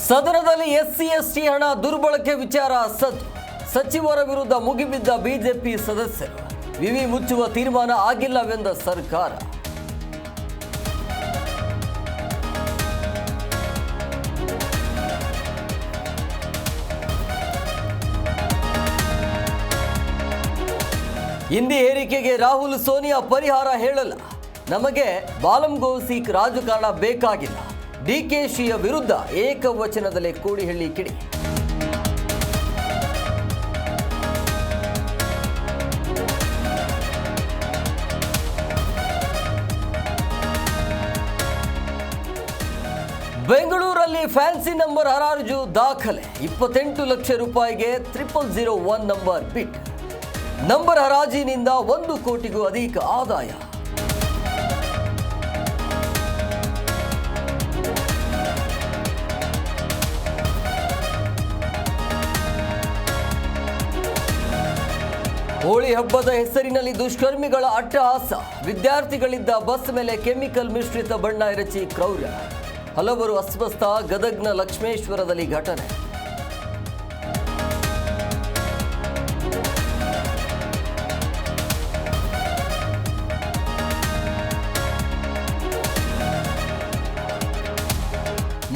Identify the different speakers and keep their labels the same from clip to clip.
Speaker 1: ಸದನದಲ್ಲಿ SC ST ಹಣ ದುರ್ಬಳಕೆ ವಿಚಾರ ಸಚಿವರ ವಿರುದ್ಧ ಮುಗಿಬಿದ್ದ ಬಿಜೆಪಿ ಸದಸ್ಯರು. ವಿವಿ ಮುಚ್ಚುವ ತೀರ್ಮಾನ ಆಗಿಲ್ಲವೆಂದ ಸರ್ಕಾರ. ಹಿಂದಿ ಏರಿಕೆಗೆ ರಾಹುಲ್ ಸೋನಿಯಾ ಪರಿಹಾರ ಹೇಳಲ್ಲ. ನಮಗೆ ಬಾಲಂಗೋಸಿ ರಾಜಕಾರಣ ಬೇಕಾಗಿಲ್ಲ. ಡಿಕೆಶಿಯ ವಿರುದ್ಧ ಏಕವಚನದಲ್ಲೇ ಕೋಡಿಹಳ್ಳಿ ಕಿಡಿ. ಬೆಂಗಳೂರಲ್ಲಿ ಫ್ಯಾನ್ಸಿ ನಂಬರ್ ಹರಾಜು ದಾಖಲೆ. 28 ಲಕ್ಷ ರೂಪಾಯಿಗೆ 0001 ನಂಬರ್ ಬಿಟ್. ನಂಬರ್ ಹರಾಜಿನಿಂದ 1 ಕೋಟಿಗೂ ಅಧಿಕ ಆದಾಯ. ಹೋಳಿ ಹಬ್ಬದ ಹೆಸರಿನಲ್ಲಿ ದುಷ್ಕರ್ಮಿಗಳ ಅಟ್ಟಹಾಸ. ವಿದ್ಯಾರ್ಥಿಗಳಿದ್ದ ಬಸ್ ಮೇಲೆ ಕೆಮಿಕಲ್ ಮಿಶ್ರಿತ ಬಣ್ಣ ಎರಚಿ ಕ್ರೌರ್ಯ. ಹಲವರು ಅಸ್ವಸ್ಥ. ಗದಗ್ನ ಲಕ್ಷ್ಮೇಶ್ವರದಲ್ಲಿ ಘಟನೆ.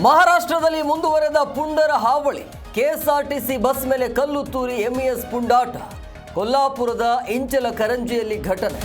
Speaker 1: ಮಹಾರಾಷ್ಟ್ರದಲ್ಲಿ ಮುಂದುವರೆದ ಪುಂಡರ ಹಾವಳಿ. ಕೆಎಸ್ಆರ್ಟಿಸಿ ಬಸ್ ಮೇಲೆ ಕಲ್ಲು ತೂರಿ ಎಂಇಎಸ್ ಪುಂಡಾಟ. ಕೊಲ್ಲಾಪುರದ ಇಂಚಲಕರಂಜಿಯಲ್ಲಿ ಘಟನೆ.